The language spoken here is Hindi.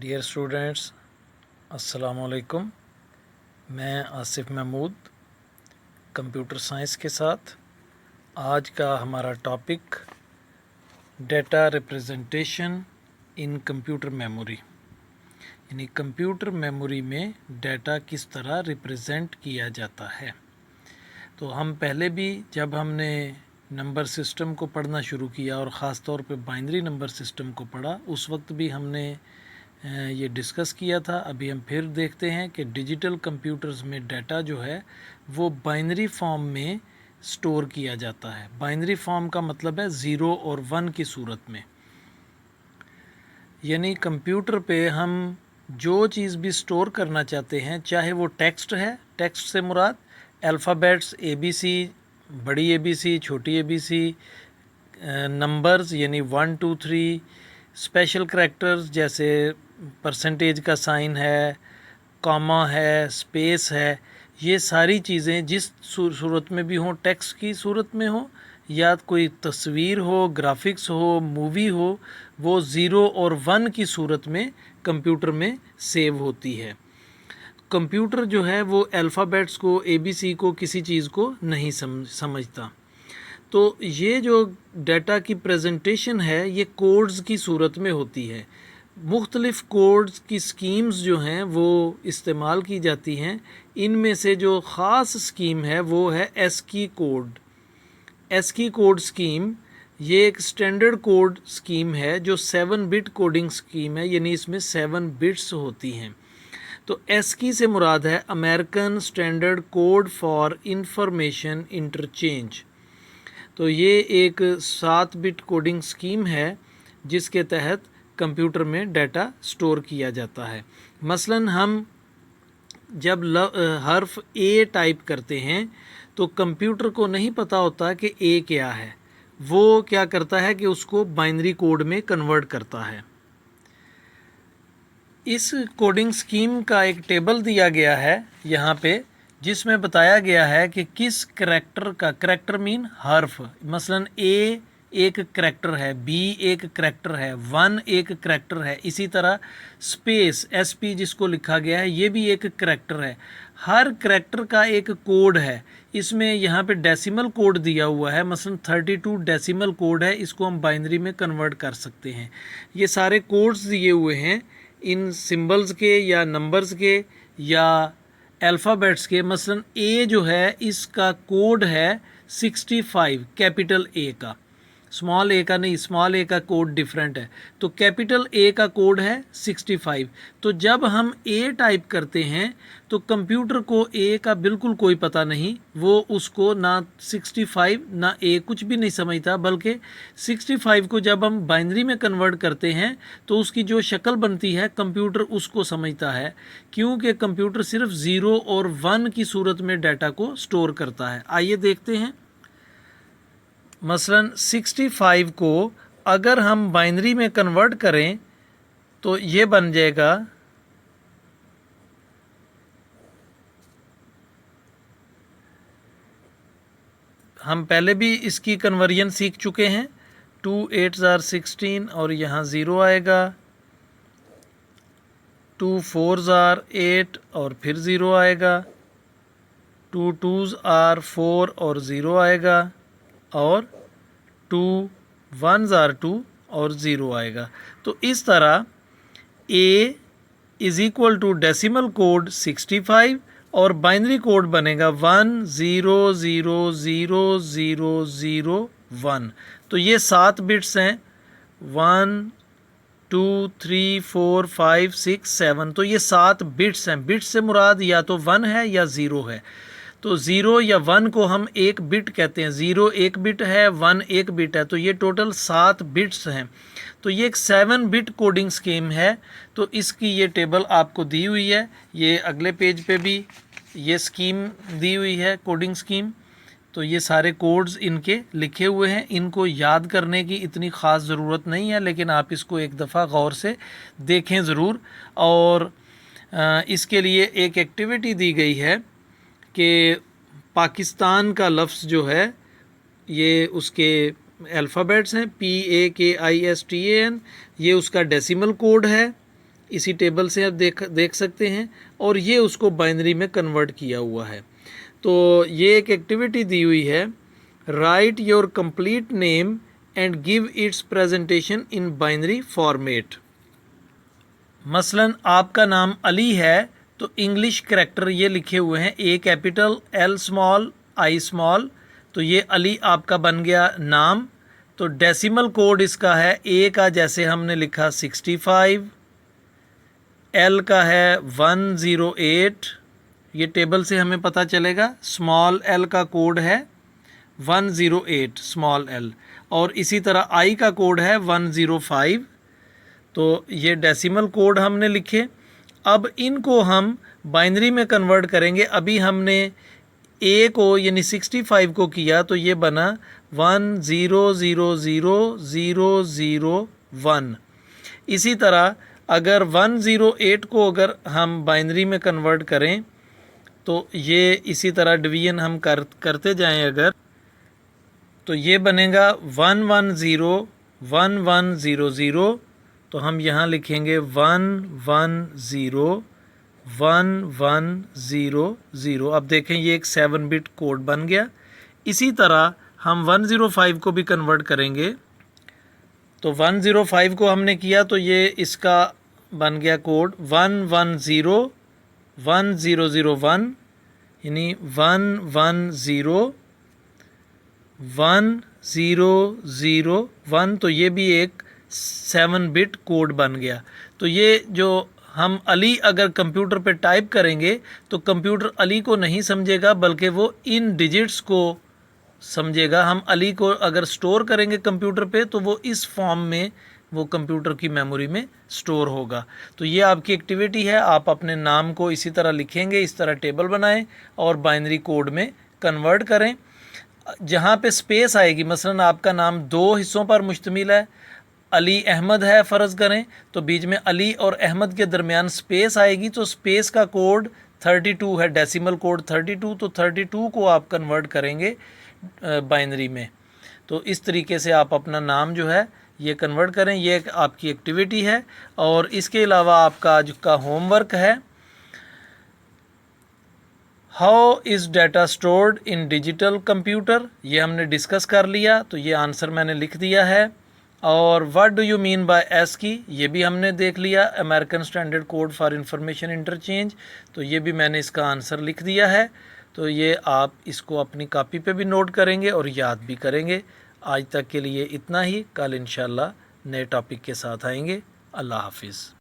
डियर स्टूडेंट्स, अस्सलामुअलैकुम। मैं आसिफ महमूद कंप्यूटर साइंस के साथ। आज का हमारा topic data representation in computer memory, यानी कंप्यूटर मेमोरी में डेटा किस तरह रिप्रेजेंट किया जाता है। तो हम पहले भी जब हमने नंबर सिस्टम को पढ़ना शुरू किया और ख़ास तौर पे बाइनरी नंबर सिस्टम को पढ़ा, उस वक्त भी हमने ये डिस्कस किया था। अभी हम फिर देखते हैं कि डिजिटल कंप्यूटर्स में डाटा जो है वो बाइनरी फॉर्म में स्टोर किया जाता है। बाइनरी फॉर्म का मतलब है 0 और 1 की सूरत में, यानी कंप्यूटर पे हम जो चीज़ भी स्टोर करना चाहते हैं, चाहे वो टेक्स्ट है, टेक्स्ट से मुराद अल्फ़ाबेट्स ABC, बड़ी ABC, छोटी ABC, नंबर्स यानी 1 2 3, स्पेशल करैक्टर्स जैसे परसेंटेज का साइन है, कॉमा है, स्पेस है, ये सारी चीज़ें जिस सूरत में भी हों, टेक्स्ट की सूरत में हो या कोई तस्वीर हो, ग्राफिक्स हो, मूवी हो, वो 0 और 1 की सूरत में कंप्यूटर में सेव होती है। कंप्यूटर जो है वो अल्फ़ाबेट्स को, ABC को, किसी चीज़ को नहीं समझता। तो ये जो डाटा की प्रेजेंटेशन है ये कोड्स की सूरत में होती है। मुख्तलिफ़ कोड्स की स्कीम्स जो हैं वो इस्तेमाल की जाती हैं। इनमें से जो ख़ास स्कीम है वो है ASCII code. ASCII code scheme ये एक स्टैंडर्ड कोड स्कीम है जो 7 बिट कोडिंग स्कीम है, यानी इसमें 7 बिट्स होती हैं। तो ASCII से मुराद है American standard code for information interchange. तो ये एक 7 बिट कोडिंग स्कीम है जिसके तहत कंप्यूटर में डाटा स्टोर किया जाता है। मसलन हम जब हर्फ A टाइप करते हैं तो कंप्यूटर को नहीं पता होता कि A क्या है। वो क्या करता है कि उसको बाइनरी कोड में कन्वर्ट करता है। इस कोडिंग स्कीम का एक टेबल दिया गया है यहाँ पे, जिसमें बताया गया है कि किस करैक्टर का, करैक्टर मीन हर्फ, मसलन A एक करैक्टर है, B एक करैक्टर है, 1 एक करैक्टर है, इसी तरह स्पेस SP जिसको लिखा गया है ये भी एक करैक्टर है। हर करैक्टर का एक कोड है। इसमें यहाँ पे डेसिमल कोड दिया हुआ है, मसलन 32 डेसिमल कोड है, इसको हम बाइनरी में कन्वर्ट कर सकते हैं। ये सारे कोड्स दिए हुए हैं इन सिंबल्स के या नंबर्स के या अल्फ़ाबेट्स के। मसलन A जो है इसका कोड है 65, कैपिटल A का, स्मॉल A का नहीं, स्मॉल A का कोड डिफरेंट है। तो कैपिटल A का कोड है 65। तो जब हम A टाइप करते हैं तो कंप्यूटर को A का बिल्कुल कोई पता नहीं, वो उसको ना 65 ना A कुछ भी नहीं समझता, बल्कि 65 को जब हम बाइनरी में कन्वर्ट करते हैं तो उसकी जो शक्ल बनती है कंप्यूटर उसको समझता है, क्योंकि कंप्यूटर सिर्फ 0 और 1 की सूरत में डाटा को स्टोर करता है। आइए देखते हैं। मसलन 65 को अगर हम बाइनरी में कन्वर्ट करें तो ये बन जाएगा, हम पहले भी इसकी कन्वर्जन सीख चुके हैं। 2 8s are 16 और यहाँ 0 आएगा, 2 4s are 8 और फिर 0 आएगा, 2 2s are 4 और 0 आएगा, और 2 1s are 2 और 0 आएगा। तो इस तरह A is equal to decimal code 65 और बाइनरी कोड बनेगा 1 0 0 0 0 0 1। तो ये 7 बिट्स हैं, 1 2 3 4 5 6 7। तो ये 7 बिट्स हैं। बिट्स से मुराद या तो 1 है या 0 है। तो 0 या 1 को हम एक बिट कहते हैं। 0 एक बिट है, 1 एक बिट है, तो ये टोटल 7 बिट्स हैं। तो ये एक 7 बिट कोडिंग स्कीम है। तो इसकी ये टेबल आपको दी हुई है। ये अगले पेज पे भी ये स्कीम दी हुई है, कोडिंग स्कीम। तो ये सारे कोड्स इनके लिखे हुए हैं। इनको याद करने की इतनी ख़ास ज़रूरत नहीं है, लेकिन आप इसको एक दफ़ा गौर से देखें ज़रूर। और इसके लिए एक एक्टिविटी दी गई है कि पाकिस्तान का लफ्ज़ जो है ये उसके अल्फ़ाबेट्स हैं, PAKISTAN, ये उसका डेसिमल कोड है। इसी टेबल से आप देख सकते हैं, और ये उसको बाइनरी में कन्वर्ट किया हुआ है। तो ये एक एक्टिविटी दी हुई है, right your complete name and give its presentation in binary format. मसलन आपका नाम अली है, तो इंग्लिश करैक्टर ये लिखे हुए हैं, A capital, L small, I small, तो ये अली आपका बन गया नाम। तो डेसिमल कोड इसका है, ए का जैसे हमने लिखा 65, एल का है 108, ये टेबल से हमें पता चलेगा। स्मॉल एल का कोड है 108 स्मॉल एल, और इसी तरह आई का कोड है 105। तो ये डेसिमल कोड हमने लिखे। अब इनको हम बाइनरी में कन्वर्ट करेंगे। अभी हमने ए को यानी 65 को किया, तो ये बना 1000001। इसी तरह अगर 108 को अगर हम बाइनरी में कन्वर्ट करें, तो ये इसी तरह डिवीजन हम करते जाएं अगर, तो ये बनेगा 1101100। तो हम यहाँ लिखेंगे 1101100। अब देखें ये एक 7 बिट कोड बन गया। इसी तरह हम 105 को भी कन्वर्ट करेंगे। तो 105 को हमने किया, तो ये इसका बन गया कोड 1101001, यानी 1101001। तो ये भी एक 7 बिट कोड बन गया। तो ये जो हम अली अगर कंप्यूटर पे टाइप करेंगे, तो कंप्यूटर अली को नहीं समझेगा, बल्कि वो इन डिजिट्स को समझेगा। हम अली को अगर स्टोर करेंगे कंप्यूटर पे, तो वो इस फॉर्म में वो कंप्यूटर की मेमोरी में स्टोर होगा। तो ये आपकी एक्टिविटी है, आप अपने नाम को इसी तरह लिखेंगे, इस तरह टेबल बनाएं और बाइनरी कोड में कन्वर्ट करें। जहाँ पे स्पेस आएगी, मसलन आपका नाम 2 हिस्सों पर मुश्तमिल है, अली अहमद है फ़र्ज़ करें, तो बीच में अली और अहमद के दरमियान स्पेस आएगी, तो स्पेस का कोड 32 है, डेसिमल कोड 32। तो 32 को आप कन्वर्ट करेंगे बाइनरी में। तो इस तरीके से आप अपना नाम जो है ये कन्वर्ट करें। ये आपकी एक्टिविटी है। और इसके अलावा आपका आज का होमवर्क है, how is data stored in digital computer. ये हमने डिस्कस कर लिया, तो ये आंसर मैंने लिख दिया है। और what do you mean by ASCII, ये भी हमने देख लिया, American standard code for information interchange, तो ये भी मैंने इसका आंसर लिख दिया है। तो ये आप इसको अपनी कॉपी पे भी नोट करेंगे और याद भी करेंगे। आज तक के लिए इतना ही, कल इंशाल्लाह नए टॉपिक के साथ आएंगे। अल्लाह हाफिज़।